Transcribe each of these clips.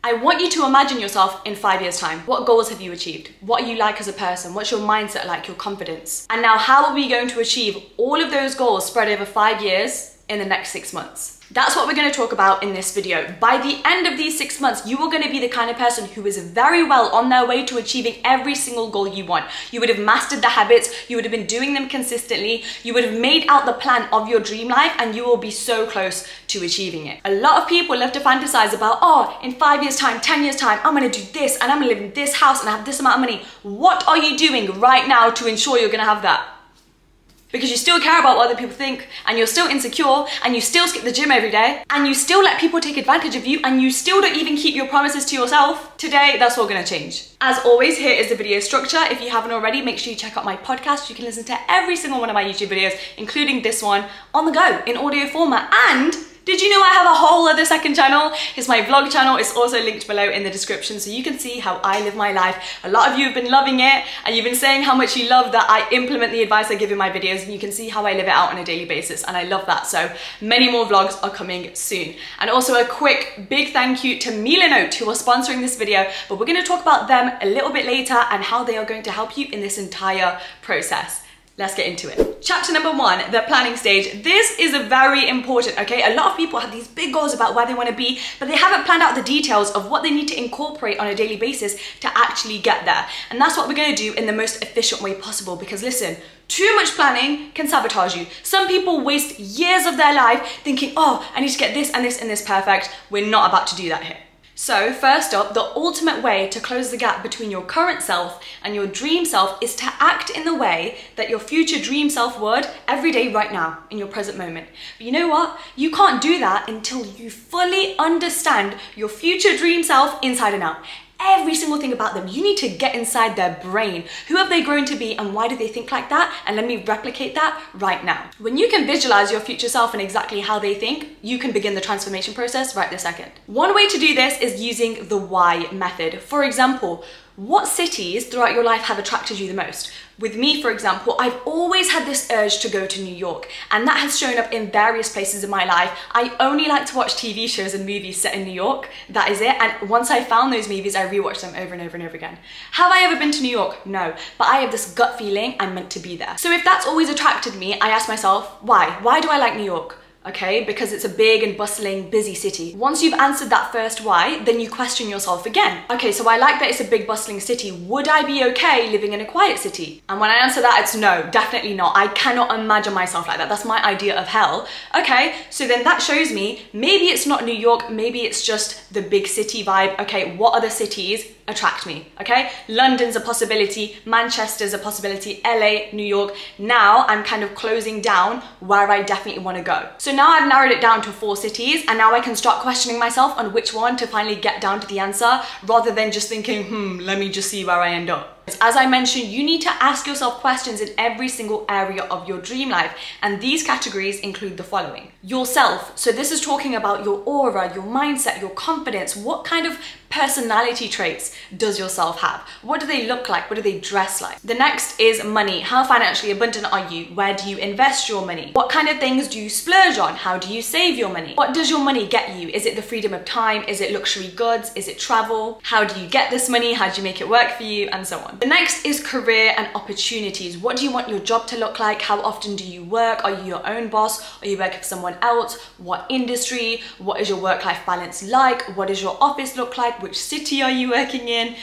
I want you to imagine yourself in 5 years' time. What goals have you achieved? What are you like as a person? What's your mindset like, your confidence? And now how are we going to achieve all of those goals spread over 5 years in the next 6 months? That's what we're going to talk about in this video. By the end of these 6 months, you are going to be the kind of person who is very well on their way to achieving every single goal you want. You would have mastered the habits, you would have been doing them consistently, you would have made out the plan of your dream life, and you will be so close to achieving it. A lot of people love to fantasize about, oh, in 5 years' time, 10 years' time, I'm going to do this, and I'm going to live in this house, and I have this amount of money. What are you doing right now to ensure you're going to have that? Because you still care about what other people think, and you're still insecure, and you still skip the gym every day, and you still let people take advantage of you, and you still don't even keep your promises to yourself. Today, that's all gonna change. As always, here is the video structure. If you haven't already, make sure you check out my podcast. You can listen to every single one of my YouTube videos, including this one, on the go, in audio format. And did you know I have a whole other second channel? It's my vlog channel. It's also linked below in the description so you can see how I live my life. A lot of you have been loving it, and you've been saying how much you love that I implement the advice I give in my videos, and you can see how I live it out on a daily basis, and I love that. So many more vlogs are coming soon. And also a quick big thank you to Milanote, who are sponsoring this video, but we're going to talk about them a little bit later and how they are going to help you in this entire process. Let's get into it. Chapter number 1, the planning stage. This is a very important, okay? A lot of people have these big goals about where they want to be, but they haven't planned out the details of what they need to incorporate on a daily basis to actually get there. And that's what we're going to do in the most efficient way possible, because listen, too much planning can sabotage you. Some people waste years of their life thinking, oh, I need to get this and this and this perfect. We're not about to do that here. So first up, the ultimate way to close the gap between your current self and your dream self is to act in the way that your future dream self would every day right now, in your present moment. But you know what? You can't do that until you fully understand your future dream self inside and out. Every single thing about them. You need to get inside their brain. Who have they grown to be, and why do they think like that? And let me replicate that right now. When you can visualize your future self and exactly how they think, you can begin the transformation process right this second. One way to do this is using the why method. For example, what cities throughout your life have attracted you the most? With me, for example, I've always had this urge to go to New York, and that has shown up in various places in my life. I only like to watch TV shows and movies set in New York. That is it. And once I found those movies, I rewatched them over and over and over again. Have I ever been to New York? No, but I have this gut feeling I'm meant to be there. So if that's always attracted me, I ask myself, why? Why do I like New York? Okay, because it's a big and bustling, busy city. Once you've answered that first why, then you question yourself again. Okay, so I like that it's a big, bustling city. Would I be okay living in a quiet city? And when I answer that, it's no, definitely not. I cannot imagine myself like that. That's my idea of hell. Okay, so then that shows me maybe it's not New York, maybe it's just the big city vibe. Okay, what other cities attract me? Okay, London's a possibility, Manchester's a possibility, LA, New York. Now I'm kind of closing down where I definitely want to go. So now I've narrowed it down to 4 cities, and now I can start questioning myself on which one to finally get down to the answer, rather than just thinking, let me just see where I end up. As I mentioned, you need to ask yourself questions in every single area of your dream life, and these categories include the following. Yourself, so this is talking about your aura, your mindset, your confidence. What kind of personality traits does yourself have? What do they look like? What do they dress like? The next is money. How financially abundant are you? Where do you invest your money? What kind of things do you splurge on? How do you save your money? What does your money get you? Is it the freedom of time? Is it luxury goods? Is it travel? How do you get this money? How do you make it work for you? And so on. The next is career and opportunities. What do you want your job to look like? How often do you work? Are you your own boss? Are you working for someone else? What industry? What is your work-life balance like? What does your office look like? Which city are you working in?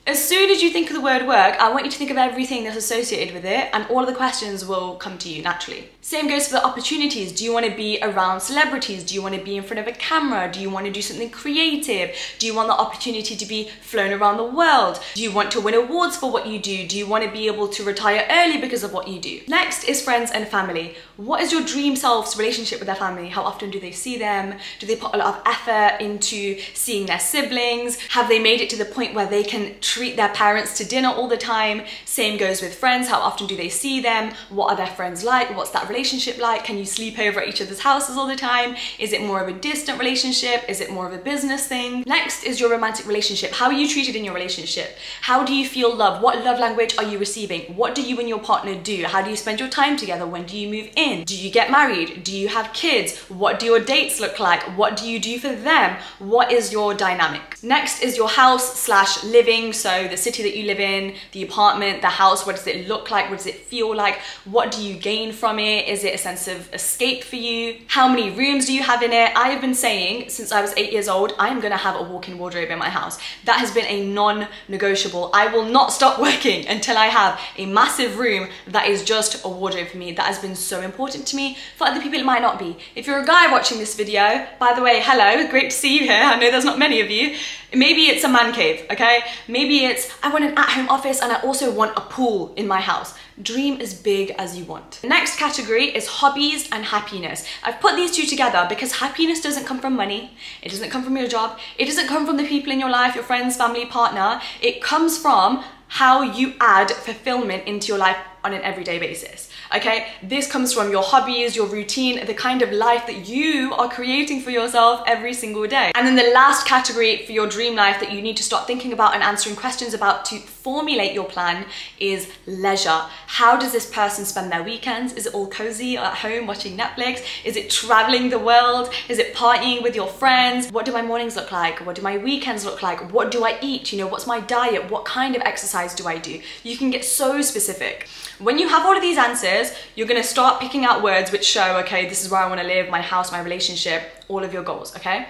As soon as you think of the word work, I want you to think of everything that's associated with it, and all of the questions will come to you naturally. Same goes for the opportunities. Do you want to be around celebrities? Do you want to be in front of a camera? Do you want to do something creative? Do you want the opportunity to be flown around the world? Do you want to win awards for what you do? Do you want to be able to retire early because of what you do? Next is friends and family. What is your dream self's relationship with their family? How often do they see them? Do they put a lot of effort into seeing their siblings? Have they made it to the point where they can treat their parents to dinner all the time? Same goes with friends. How often do they see them? What are their friends like? What's that relationship like? Can you sleep over at each other's houses all the time? Is it more of a distant relationship? Is it more of a business thing? Next is your romantic relationship. How are you treated in your relationship? How do you feel love? What love language are you receiving? What do you and your partner do? How do you spend your time together? When do you move in? Do you get married? Do you have kids? What do your dates look like? What do you do for them? What is your dynamic? Next is your house/living, so the city that you live in, the apartment, the house. What does it look like? What does it feel like? What do you gain from it? Is it a sense of escape for you? How many rooms do you have in it? I have been saying since I was 8 years old, I am gonna have a walk-in wardrobe in my house. That has been a non-negotiable. I will not stop working until I have a massive room that is just a wardrobe for me. That has been so important to me. For other people, it might not be. If you're a guy watching this video, by the way, hello, great to see you here. I know there's not many of you. Maybe it's a man cave, okay? Maybe it's, I want an at-home office and I also want a pool in my house. Dream as big as you want. The next category is hobbies and happiness. I've put these two together because happiness doesn't come from money. It doesn't come from your job. It doesn't come from the people in your life, your friends, family, partner. It comes from how you add fulfillment into your life on an everyday basis, okay? This comes from your hobbies, your routine, the kind of life that you are creating for yourself every single day. And then the last category for your dream life that you need to start thinking about and answering questions about to formulate your plan is leisure. How does this person spend their weekends? Is it all cozy at home watching Netflix? Is it traveling the world? Is it partying with your friends? What do my mornings look like? What do my weekends look like? What do I eat? You know, what's my diet? What kind of exercise do I do? You can get so specific. When you have all of these answers, you're gonna start picking out words which show, okay, this is where I wanna live, my house, my relationship, all of your goals, okay?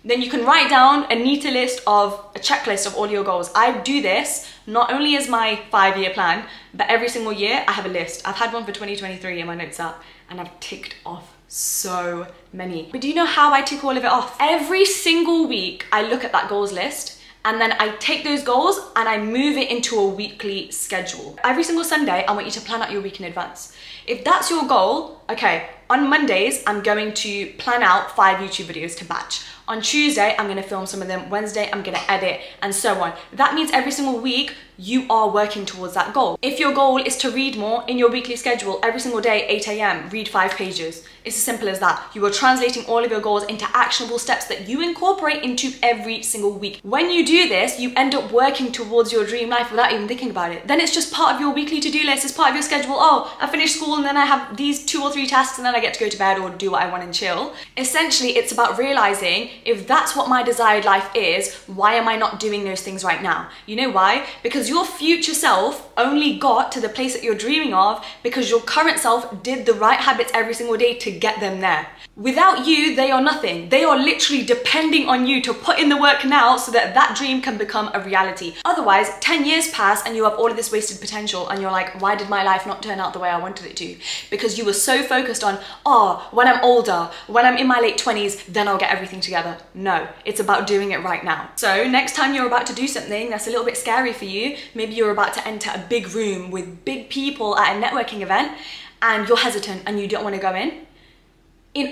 Then you can write down a neater list of, a checklist of all your goals. I do this not only as my 5-year plan, but every single year I have a list. I've had one for 2023 in my notes app and I've ticked off so many. But do you know how I tick all of it off? Every single week I look at that goals list and then I take those goals and I move it into a weekly schedule. Every single Sunday, I want you to plan out your week in advance. If that's your goal, okay, on Mondays, I'm going to plan out 5 YouTube videos to batch. On Tuesday, I'm gonna film some of them. Wednesday, I'm gonna edit, and so on. That means every single week, you are working towards that goal. If your goal is to read more in your weekly schedule, every single day, 8 AM, read 5 pages. It's as simple as that. You are translating all of your goals into actionable steps that you incorporate into every single week. When you do this, you end up working towards your dream life without even thinking about it. Then it's just part of your weekly to-do list. It's part of your schedule. Oh, I finished school and then I have these 2 or 3 tasks and then I get to go to bed or do what I want and chill. Essentially, it's about realizing if that's what my desired life is, why am I not doing those things right now? You know why? Because your future self only got to the place that you're dreaming of because your current self did the right habits every single day to get them there. Without you, they are nothing. They are literally depending on you to put in the work now so that that dream can become a reality. Otherwise, 10 years pass and you have all of this wasted potential and you're like, why did my life not turn out the way I wanted it to? Because you were so focused on, oh, when I'm older, when I'm in my late 20s, then I'll get everything together. No, it's about doing it right now. So next time you're about to do something that's a little bit scary for you, maybe you're about to enter a big room with big people at a networking event and you're hesitant and you don't want to go in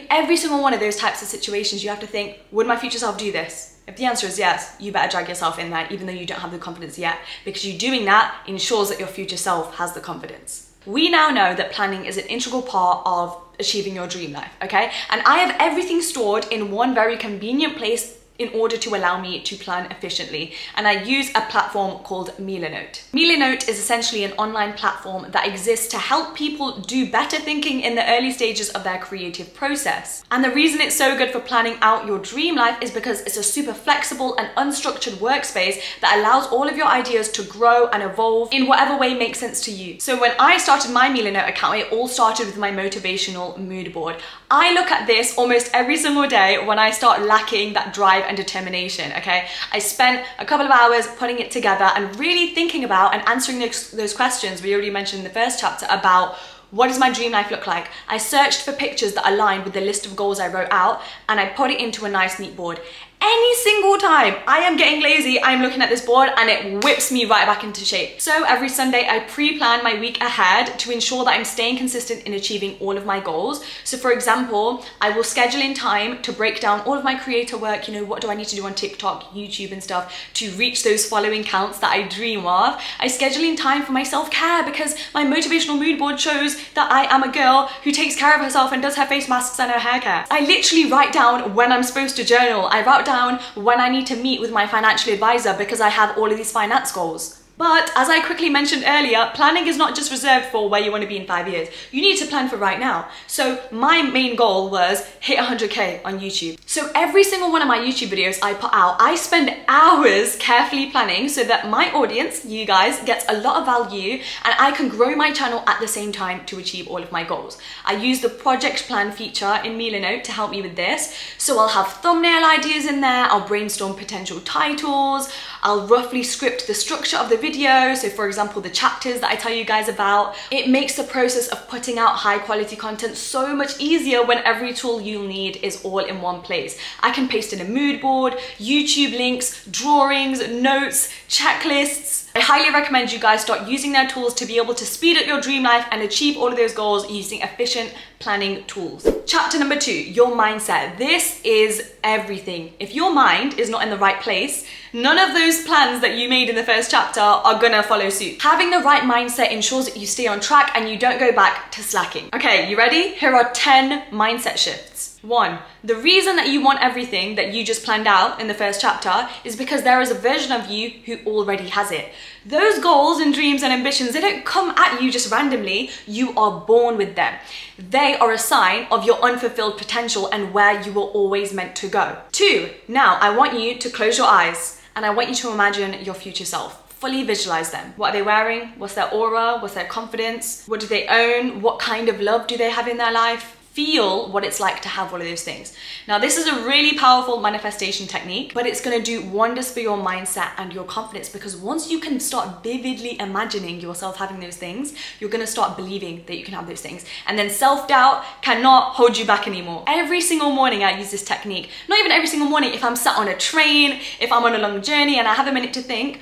every single one of those types of situations, you have to think, would my future self do this? If the answer is yes, you better drag yourself in there even though you don't have the confidence yet, because you doing that ensures that your future self has the confidence. We now know that planning is an integral part of achieving your dream life, okay? And I have everything stored in one very convenient place in order to allow me to plan efficiently. And I use a platform called Milanote. Milanote is essentially an online platform that exists to help people do better thinking in the early stages of their creative process. And the reason it's so good for planning out your dream life is because it's a super flexible and unstructured workspace that allows all of your ideas to grow and evolve in whatever way makes sense to you. So when I started my Milanote account, it all started with my motivational mood board. I look at this almost every single day when I start lacking that drive and determination, okay? I spent a couple of hours putting it together and really thinking about and answering those questions we already mentioned in the first chapter about what does my dream life look like? I searched for pictures that aligned with the list of goals I wrote out and I put it into a nice neat board. Any single time I am getting lazy, I'm looking at this board and it whips me right back into shape. So every Sunday I pre-plan my week ahead to ensure that I'm staying consistent in achieving all of my goals. So for example, I will schedule in time to break down all of my creator work, you know, what do I need to do on TikTok, YouTube and stuff to reach those following counts that I dream of. I schedule in time for my self-care because my motivational mood board shows that I am a girl who takes care of herself and does her face masks and her hair care. I literally write down when I'm supposed to journal. I write down when I need to meet with my financial advisor because I have all of these finance goals. But as I quickly mentioned earlier, planning is not just reserved for where you want to be in 5 years. You need to plan for right now. So my main goal was hit 100K on YouTube. So every single one of my YouTube videos I put out, I spend hours carefully planning so that my audience, you guys, gets a lot of value and I can grow my channel at the same time to achieve all of my goals. I use the project plan feature in Milanote to help me with this. So I'll have thumbnail ideas in there, I'll brainstorm potential titles, I'll roughly script the structure of the video. So for example, the chapters that I tell you guys about. It makes the process of putting out high quality content so much easier when every tool you'll need is all in one place. I can paste in a mood board, YouTube links, drawings, notes, checklists. I highly recommend you guys start using their tools to be able to speed up your dream life and achieve all of those goals using efficient planning tools. Chapter number 2, your mindset. This is everything. If your mind is not in the right place, none of those plans that you made in the first chapter are gonna follow suit. Having the right mindset ensures that you stay on track and you don't go back to slacking. Okay, you ready? Here are 10 mindset shifts. 1, the reason that you want everything that you just planned out in the first chapter is because there is a version of you who already has it. Those goals and dreams and ambitions, they don't come at you just randomly. You are born with them. They are a sign of your unfulfilled potential and where you were always meant to go. 2, now I want you to close your eyes and I want you to imagine your future self. Fully visualize them. What are they wearing? What's their aura? What's their confidence? What do they own? What kind of love do they have in their life? Feel what it's like to have all of those things. Now, this is a really powerful manifestation technique, but it's gonna do wonders for your mindset and your confidence, because once you can start vividly imagining yourself having those things, you're gonna start believing that you can have those things. And then self-doubt cannot hold you back anymore. Every single morning I use this technique. Not even every single morning, if I'm sat on a train, if I'm on a long journey and I have a minute to think,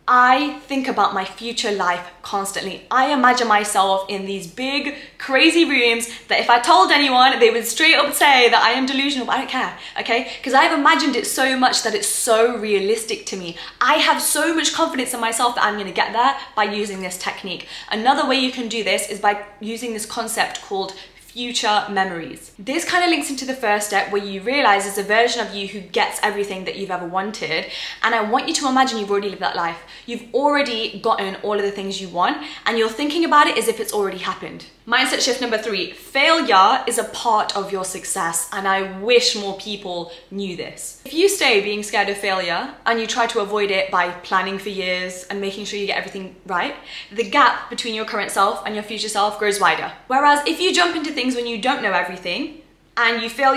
I think about my future life constantly. I imagine myself in these big, crazy rooms that if I told anyone, they would straight up say that I am delusional, but I don't care, okay? Because I've imagined it so much that it's so realistic to me. I have so much confidence in myself that I'm gonna get there by using this technique. Another way you can do this is by using this concept called future memories. This kind of links into the first step where you realize there's a version of you who gets everything that you've ever wanted, and I want you to imagine you've already lived that life. You've already gotten all of the things you want and you're thinking about it as if it's already happened. Mindset shift number 3, failure is a part of your success, and I wish more people knew this. If you stay being scared of failure and you try to avoid it by planning for years and making sure you get everything right, the gap between your current self and your future self grows wider. Whereas if you jump into things when you don't know everything, and you fail,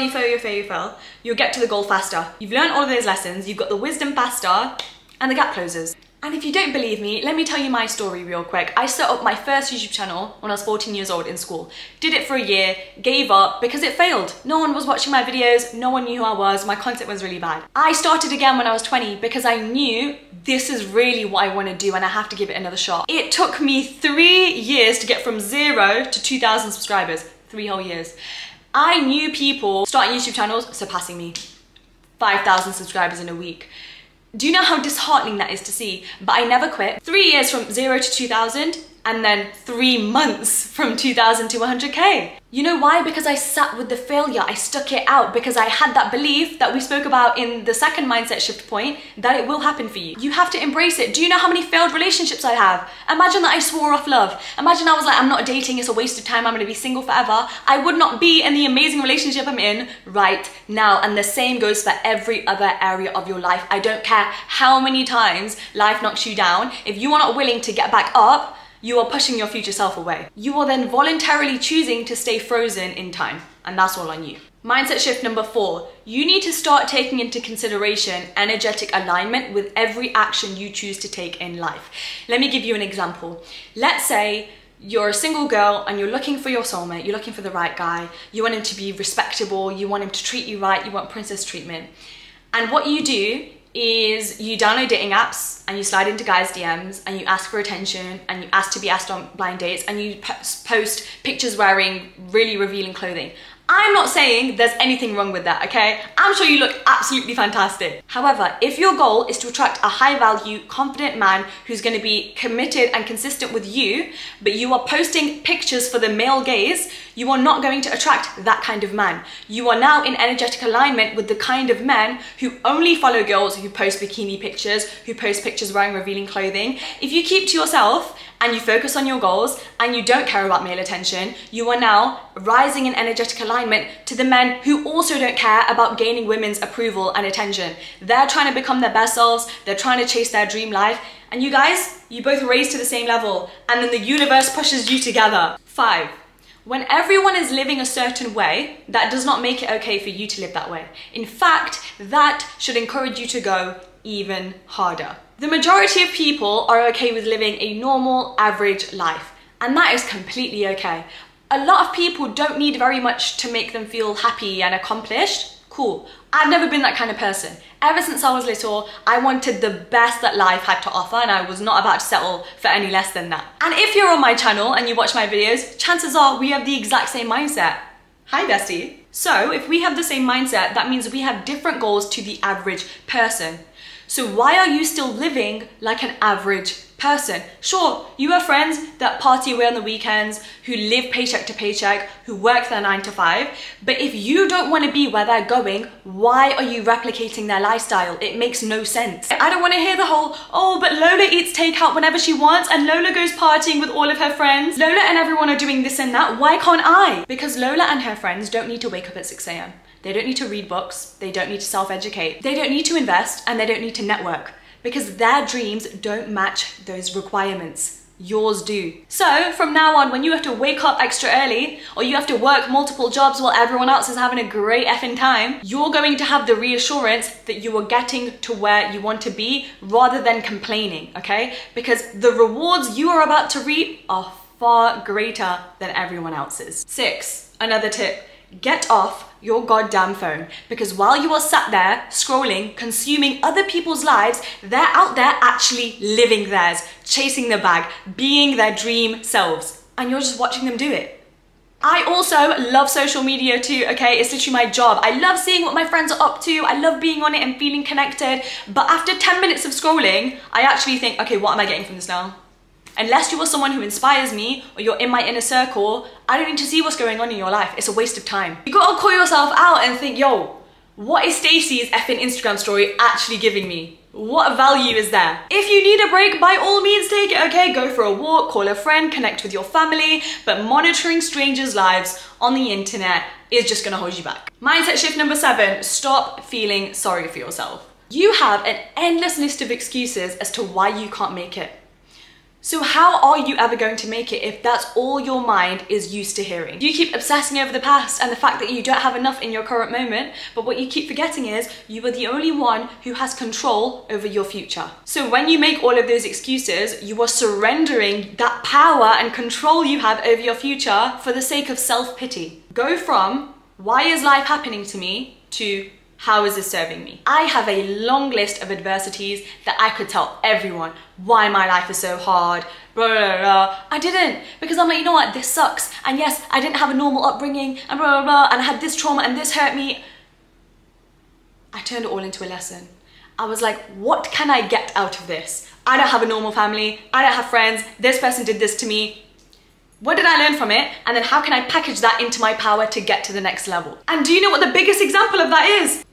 you'll get to the goal faster. You've learned all of those lessons, you've got the wisdom faster, and the gap closes. And if you don't believe me, let me tell you my story real quick. I set up my first YouTube channel when I was 14 years old in school. Did it for a year, gave up because it failed. No one was watching my videos, no one knew who I was, my content was really bad. I started again when I was 20 because I knew this is really what I want to do and I have to give it another shot. It took me 3 years to get from 0 to 2,000 subscribers, 3 whole years. I knew people starting YouTube channels surpassing me, 5,000 subscribers in a week. Do you know how disheartening that is to see? But I never quit. 3 years from 0 to 2,000 and then 3 months from 2,000 to 100K. You know why? Because I sat with the failure. I stuck it out because I had that belief that we spoke about in the second mindset shift point that it will happen for you. You have to embrace it. Do you know how many failed relationships I have? Imagine that I swore off love. Imagine I was like, I'm not dating, it's a waste of time, I'm gonna be single forever. I would not be in the amazing relationship I'm in right now. And the same goes for every other area of your life. I don't care how many times life knocks you down. If you are not willing to get back up, you are pushing your future self away. You are then voluntarily choosing to stay frozen in time, and that's all on you. Mindset shift number 4, you need to start taking into consideration energetic alignment with every action you choose to take in life. Let me give you an example. Let's say you're a single girl and you're looking for your soulmate, you're looking for the right guy, you want him to be respectable, you want him to treat you right, you want princess treatment. And what you do is you download dating apps and you slide into guys' DMs and you ask for attention and you ask to be asked on blind dates and you post pictures wearing really revealing clothing. I'm not saying there's anything wrong with that, okay? I'm sure you look absolutely fantastic. However, if your goal is to attract a high value, confident man who's gonna be committed and consistent with you, but you are posting pictures for the male gaze, you are not going to attract that kind of man. You are now in energetic alignment with the kind of men who only follow girls who post bikini pictures, who post pictures wearing revealing clothing. If you keep to yourself and you focus on your goals and you don't care about male attention, you are now rising in energetic alignment to the men who also don't care about gaining women's approval and attention. They're trying to become their best selves, they're trying to chase their dream life, and you guys, you both raise to the same level, and then the universe pushes you together. 5. When everyone is living a certain way, that does not make it okay for you to live that way. In fact, that should encourage you to go even harder. The majority of people are okay with living a normal, average life, and that is completely okay. A lot of people don't need very much to make them feel happy and accomplished. Cool. I've never been that kind of person. Ever since I was little, I wanted the best that life had to offer, and I was not about to settle for any less than that. And if you're on my channel and you watch my videos, chances are we have the exact same mindset. Hi, bestie. So if we have the same mindset, that means we have different goals to the average person. So why are you still living like an average person? Sure, you have friends that party away on the weekends, who live paycheck to paycheck, who work their 9 to 5, but if you don't want to be where they're going, why are you replicating their lifestyle? It makes no sense. I don't want to hear the whole, oh, but Lola eats takeout whenever she wants and Lola goes partying with all of her friends. Lola and everyone are doing this and that, why can't I? Because Lola and her friends don't need to wake up at 6 a.m. They don't need to read books, they don't need to self-educate, they don't need to invest, and they don't need to network, because their dreams don't match those requirements. Yours do. So from now on, when you have to wake up extra early, or you have to work multiple jobs while everyone else is having a great effing time, you're going to have the reassurance that you are getting to where you want to be rather than complaining, okay? Because the rewards you are about to reap are far greater than everyone else's. 6, another tip. Get off your goddamn phone, because while you are sat there scrolling, consuming other people's lives, they're out there actually living theirs, chasing the bag, being their dream selves, and you're just watching them do it. I also love social media too, okay? It's literally my job. I love seeing what my friends are up to. I love being on it and feeling connected, but after 10 minutes of scrolling, I actually think, okay, what am I getting from this now? Unless you are someone who inspires me or you're in my inner circle, I don't need to see what's going on in your life. It's a waste of time. You gotta call yourself out and think, yo, what is Stacey's effing Instagram story actually giving me? What value is there? If you need a break, by all means take it, okay? Go for a walk, call a friend, connect with your family, but monitoring strangers' lives on the internet is just gonna hold you back. Mindset shift number 7, stop feeling sorry for yourself. You have an endless list of excuses as to why you can't make it. So how are you ever going to make it if that's all your mind is used to hearing? You keep obsessing over the past and the fact that you don't have enough in your current moment, but what you keep forgetting is you are the only one who has control over your future. So when you make all of those excuses, you are surrendering that power and control you have over your future for the sake of self-pity. Go from, why is life happening to me, to, how is this serving me? I have a long list of adversities that I could tell everyone why my life is so hard, blah, blah, blah. I didn't, because I'm like, you know what, this sucks. And yes, I didn't have a normal upbringing and blah, blah, blah, and I had this trauma and this hurt me. I turned it all into a lesson. I was like, what can I get out of this? I don't have a normal family, I don't have friends, this person did this to me. What did I learn from it? And then how can I package that into my power to get to the next level? And do you know what the biggest example of that is?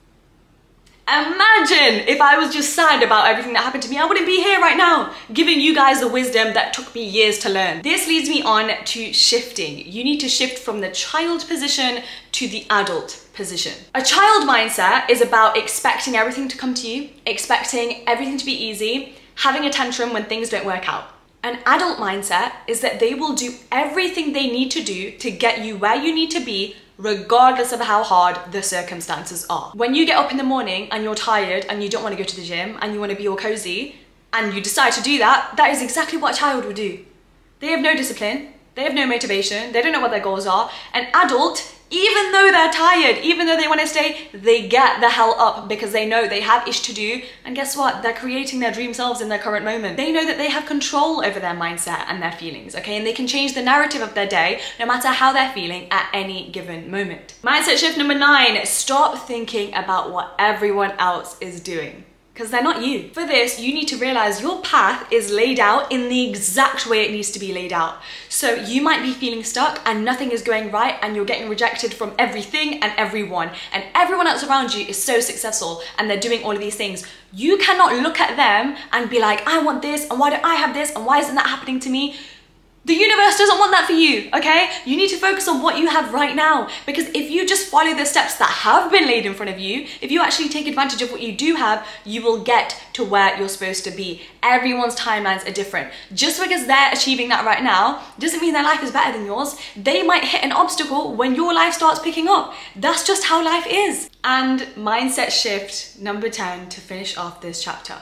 Imagine if I was just sad about everything that happened to me, I wouldn't be here right now, giving you guys the wisdom that took me years to learn. This leads me on to shifting. You need to shift from the child position to the adult position. A child mindset is about expecting everything to come to you, expecting everything to be easy, having a tantrum when things don't work out. An adult mindset is that they will do everything they need to do to get you where you need to be, regardless of how hard the circumstances are. When you get up in the morning and you're tired and you don't want to go to the gym and you want to be all cozy and you decide to do that, that is exactly what a child would do. They have no discipline, they have no motivation, they don't know what their goals are. An adult Even though they're tired, even though they want to stay, they get the hell up because they know they have ish to do. And guess what? They're creating their dream selves in their current moment. They know that they have control over their mindset and their feelings, okay? And they can change the narrative of their day no matter how they're feeling at any given moment. Mindset shift number 9, stop thinking about what everyone else is doing. Because they're not you. For this, you need to realize your path is laid out in the exact way it needs to be laid out. So you might be feeling stuck and nothing is going right and you're getting rejected from everything and everyone. And everyone else around you is so successful and they're doing all of these things. You cannot look at them and be like, I want this and why don't I have this and why isn't that happening to me? The universe doesn't want that for you, okay? You need to focus on what you have right now, because if you just follow the steps that have been laid in front of you, if you actually take advantage of what you do have, you will get to where you're supposed to be. Everyone's timelines are different. Just because they're achieving that right now doesn't mean their life is better than yours. They might hit an obstacle when your life starts picking up. That's just how life is. And mindset shift number 10 to finish off this chapter.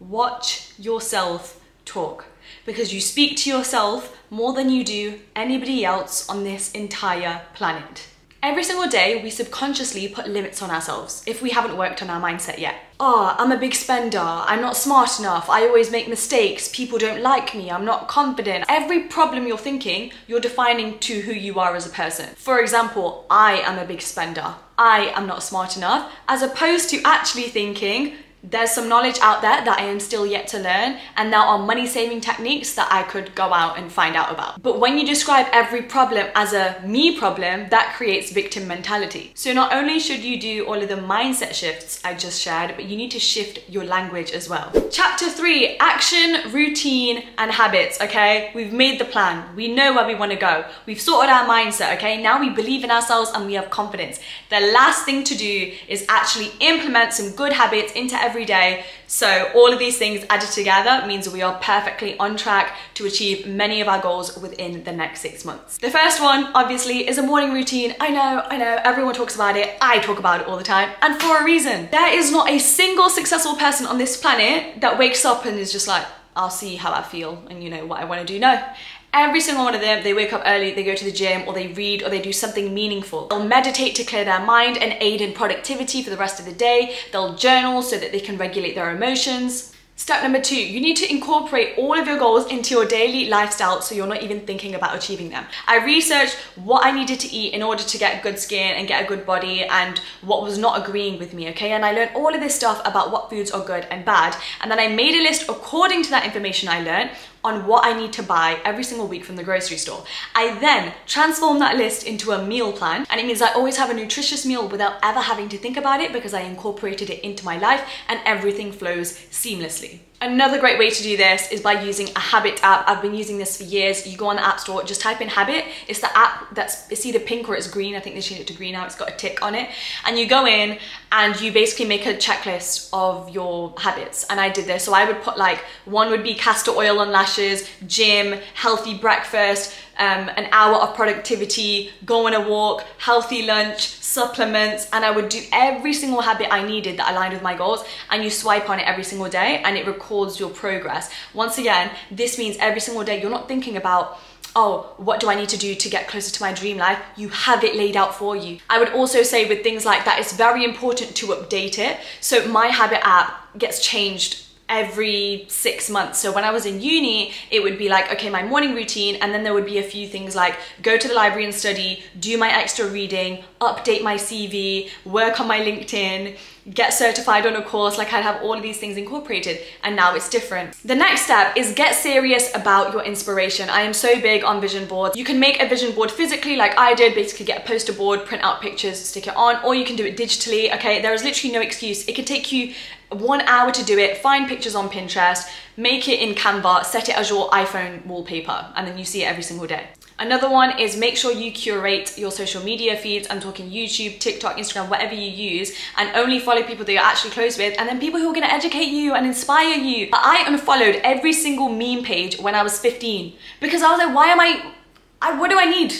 Watch yourself talk. Because you speak to yourself more than you do anybody else on this entire planet. Every single day, we subconsciously put limits on ourselves if we haven't worked on our mindset yet. Oh, I'm a big spender, I'm not smart enough, I always make mistakes, people don't like me, I'm not confident. Every problem you're thinking, you're defining to who you are as a person. For example, I am a big spender, I am not smart enough, as opposed to actually thinking, there's some knowledge out there that I am still yet to learn, and there are money saving techniques that I could go out and find out about. But when you describe every problem as a me problem, that creates victim mentality. So not only should you do all of the mindset shifts I just shared, but you need to shift your language as well. Chapter 3, action, routine, and habits, okay? We've made the plan. We know where we want to go. We've sorted our mindset, okay? Now we believe in ourselves and we have confidence. The last thing to do is actually implement some good habits into every day. So all of these things added together means we are perfectly on track to achieve many of our goals within the next 6 months. The first one, obviously, is a morning routine. I know, everyone talks about it. I talk about it all the time, and for a reason. There is not a single successful person on this planet that wakes up and is just like, I'll see how I feel and you know what I want to do. No. Every single one of them, they wake up early, they go to the gym, or they read, or they do something meaningful. They'll meditate to clear their mind and aid in productivity for the rest of the day. They'll journal so that they can regulate their emotions. Step number 2, you need to incorporate all of your goals into your daily lifestyle so you're not even thinking about achieving them. I researched what I needed to eat in order to get good skin and get a good body and what was not agreeing with me, okay? And I learned all of this stuff about what foods are good and bad. And then I made a list according to that information I learned on what I need to buy every single week from the grocery store. I then transformed that list into a meal plan, and it means I always have a nutritious meal without ever having to think about it because I incorporated it into my life and everything flows seamlessly. Another great way to do this is by using a habit app. I've been using this for years. You go on the app store, just type in habit. It's the app it's either pink or it's green. I think they changed it to green now. It's got a tick on it. And you go in and you basically make a checklist of your habits. And I did this. So I would put like, one would be castor oil on lashes, gym, healthy breakfast, an hour of productivity, go on a walk, healthy lunch, supplements, and I would do every single habit I needed that aligned with my goals, and you swipe on it every single day and it records your progress. Once again, this means every single day you're not thinking about, oh, what do I need to do to get closer to my dream life? You have it laid out for you. I would also say with things like that, it's very important to update it. So my habit app gets changed every 6 months. So when I was in uni, it would be like, okay, my morning routine, and then there would be a few things like go to the library and study, do my extra reading, update my CV, work on my LinkedIn, get certified on a course. Like I'd have all of these things incorporated, and now it's different. The next step is get serious about your inspiration. I am so big on vision boards. You can make a vision board physically like I did, basically get a poster board, print out pictures, stick it on, or you can do it digitally, okay? There is literally no excuse. It could take you 1 hour to do it. Find pictures on Pinterest, make it in Canva, set it as your iPhone wallpaper, and then you see it every single day. Another one is make sure you curate your social media feeds. I'm talking YouTube, TikTok, Instagram, whatever you use, and only follow people that you're actually close with, and then people who are gonna educate you and inspire you. I unfollowed every single meme page when I was 15 because I was like, what do I need?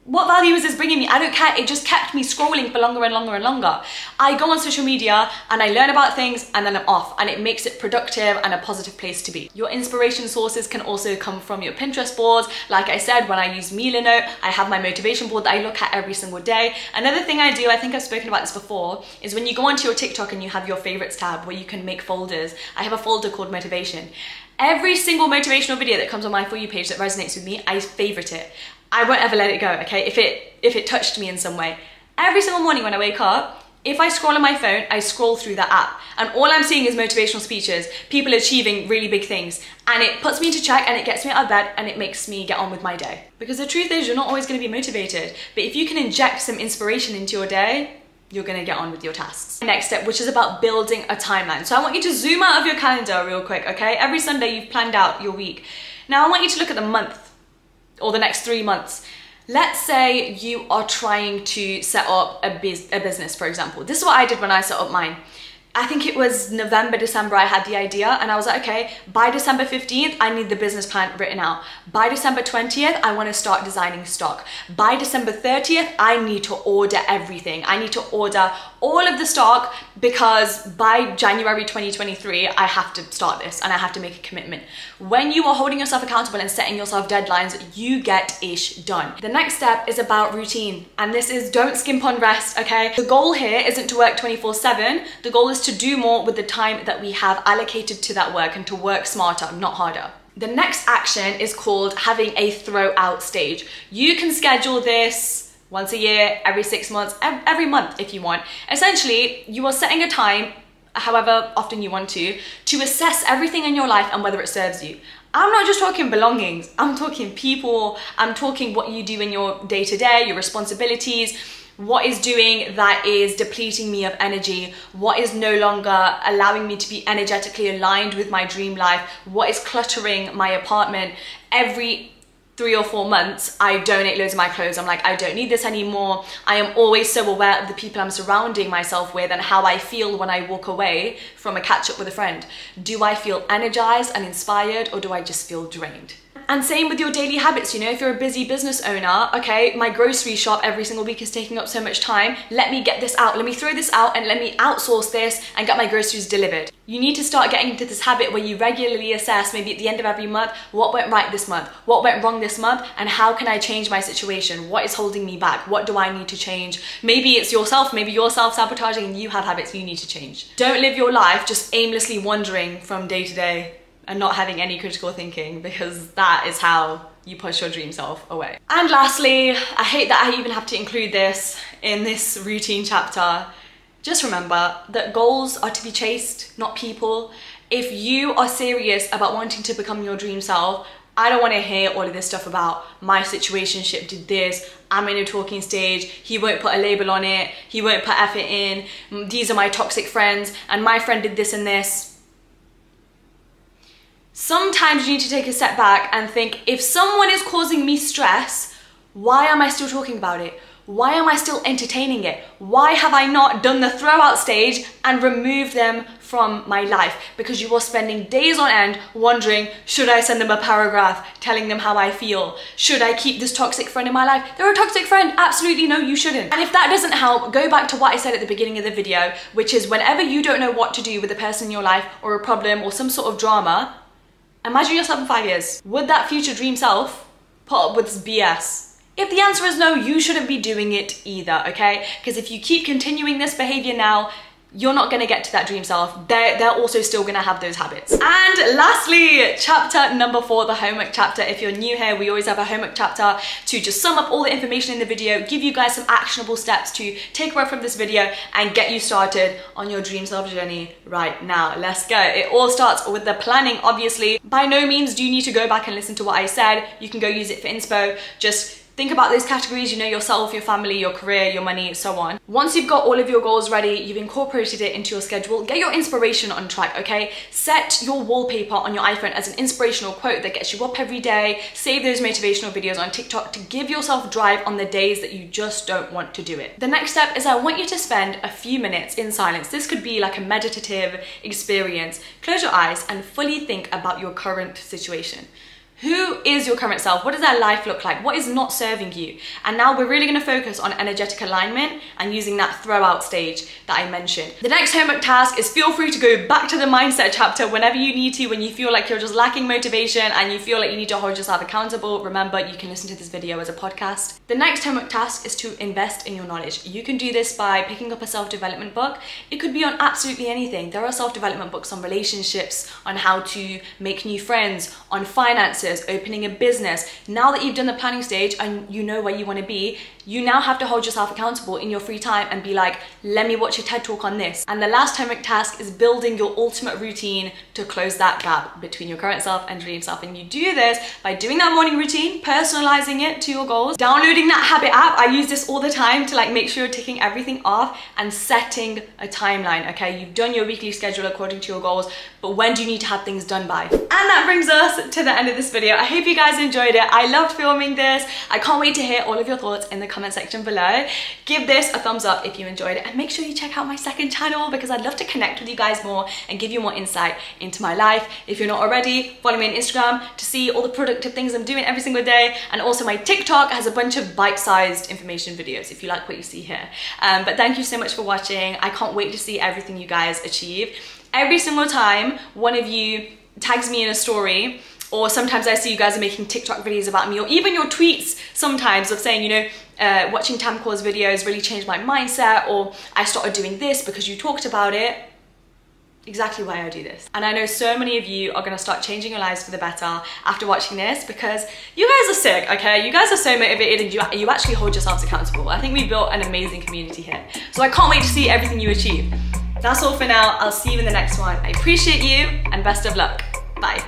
What value is this bringing me? I don't care. It just kept me scrolling for longer and longer and longer. I go on social media and I learn about things and then I'm off, and it makes it productive and a positive place to be. Your inspiration sources can also come from your Pinterest boards. Like I said, when I use Milano, I have my motivation board that I look at every single day. Another thing I do, I think I've spoken about this before, is when you go onto your TikTok and you have your favorites tab where you can make folders. I have a folder called motivation. Every single motivational video that comes on my For You page that resonates with me, I favorite it. I won't ever let it go, okay? If it touched me in some way. Every single morning when I wake up, if I scroll on my phone, I scroll through that app and all I'm seeing is motivational speeches, people achieving really big things, and it puts me into check and it gets me out of bed and it makes me get on with my day. Because the truth is, you're not always gonna be motivated, but if you can inject some inspiration into your day, you're gonna get on with your tasks. Next step, which is about building a timeline. So I want you to zoom out of your calendar real quick, okay? Every Sunday you've planned out your week. Now I want you to look at the month or the next 3 months. Let's say you are trying to set up a business, for example. This is what I did when I set up mine. I think it was November, December, I had the idea and I was like, okay, by December 15th, I need the business plan written out. By December 20th, I want to start designing stock. By December 30th, I need to order everything. I need to order all of the stock because by January 2023, I have to start this and I have to make a commitment. When you are holding yourself accountable and setting yourself deadlines, you get ish done. The next step is about routine. And this is don't skimp on rest, okay? The goal here isn't to work 24/7. The goal is to do more with the time that we have allocated to that work and to work smarter, not harder. The next action is called having a throw out stage. You can schedule this once a year, every 6 months, every month if you want. Essentially, you are setting a time, however often you want to assess everything in your life and whether it serves you. I'm not just talking belongings, I'm talking people, I'm talking what you do in your day-to-day, your responsibilities, what is doing that is depleting me of energy, what is no longer allowing me to be energetically aligned with my dream life, what is cluttering my apartment. Every 3 or 4 months, I donate loads of my clothes. I'm like, I don't need this anymore. I am always so aware of the people I'm surrounding myself with and how I feel when I walk away from a catch up with a friend. Do I feel energized and inspired, or do I just feel drained? And same with your daily habits, you know, if you're a busy business owner, okay, my grocery shop every single week is taking up so much time. Let me get this out, let me throw this out and let me outsource this and get my groceries delivered. You need to start getting into this habit where you regularly assess, maybe at the end of every month, what went right this month, what went wrong this month, and how can I change my situation? What is holding me back? What do I need to change? Maybe it's yourself, maybe you're self-sabotaging and you have habits you need to change. Don't live your life just aimlessly wandering from day to day and not having any critical thinking, because that is how you push your dream self away. And lastly, I hate that I even have to include this in this routine chapter. Just remember that goals are to be chased, not people. If you are serious about wanting to become your dream self, I don't want to hear all of this stuff about my situationship did this, I'm in a talking stage, he won't put a label on it, he won't put effort in, these are my toxic friends, and my friend did this and this. Sometimes you need to take a step back and think, if someone is causing me stress, why am I still talking about it? Why am I still entertaining it? Why have I not done the throw out stage and removed them from my life? Because you are spending days on end wondering, should I send them a paragraph telling them how I feel? Should I keep this toxic friend in my life? They're a toxic friend. Absolutely no, you shouldn't. And if that doesn't help, go back to what I said at the beginning of the video, which is whenever you don't know what to do with a person in your life or a problem or some sort of drama, imagine yourself in 5 years. Would that future dream self put up with this BS? If the answer is no, you shouldn't be doing it either, okay? Because if you keep continuing this behavior now, you're not gonna get to that dream self. They're also still gonna have those habits. And lastly, chapter number 4, the homework chapter. If you're new here, we always have a homework chapter to just sum up all the information in the video, give you guys some actionable steps to take away from this video and get you started on your dream self journey right now. Let's go. It all starts with the planning, obviously. By no means do you need to go back and listen to what I said. You can go use it for inspo. Just think about those categories, you know, yourself, your family, your career, your money, so on. Once you've got all of your goals ready, you've incorporated it into your schedule, get your inspiration on track, okay? Set your wallpaper on your iPhone as an inspirational quote that gets you up every day. Save those motivational videos on TikTok to give yourself drive on the days that you just don't want to do it. The next step is I want you to spend a few minutes in silence. This could be like a meditative experience. Close your eyes and fully think about your current situation. Who is your current self? What does their life look like? What is not serving you? And now we're really gonna focus on energetic alignment and using that throw out stage that I mentioned. The next homework task is feel free to go back to the mindset chapter whenever you need to, when you feel like you're just lacking motivation and you feel like you need to hold yourself accountable. Remember, you can listen to this video as a podcast. The next homework task is to invest in your knowledge. You can do this by picking up a self-development book. It could be on absolutely anything. There are self-development books on relationships, on how to make new friends, on finances, opening a business. Now that you've done the planning stage and you know where you want to be, you now have to hold yourself accountable in your free time and be like, let me watch a TED talk on this. And the last homework task is building your ultimate routine to close that gap between your current self and dream self. And you do this by doing that morning routine, personalizing it to your goals, downloading that habit app. I use this all the time to like make sure you're ticking everything off, and setting a timeline. Okay, you've done your weekly schedule according to your goals, but when do you need to have things done by? And that brings us to the end of this video. I hope you guys enjoyed it. I loved filming this. I can't wait to hear all of your thoughts in the comment section below. Give this a thumbs up if you enjoyed it, and make sure you check out my second channel because I'd love to connect with you guys more and give you more insight into my life. If you're not already, follow me on Instagram to see all the productive things I'm doing every single day, and also my TikTok has a bunch of bite-sized information videos if you like what you see here. But thank you so much for watching. I can't wait to see everything you guys achieve. Every single time one of you tags me in a story, or sometimes I see you guys are making TikTok videos about me, or even your tweets sometimes of saying, you know, watching Tamkaur's videos really changed my mindset, or I started doing this because you talked about it. Exactly why I do this. And I know so many of you are gonna start changing your lives for the better after watching this, because you guys are sick, okay? You guys are so motivated and you actually hold yourselves accountable. I think we built an amazing community here. So I can't wait to see everything you achieve. That's all for now. I'll see you in the next one. I appreciate you and best of luck. Bye.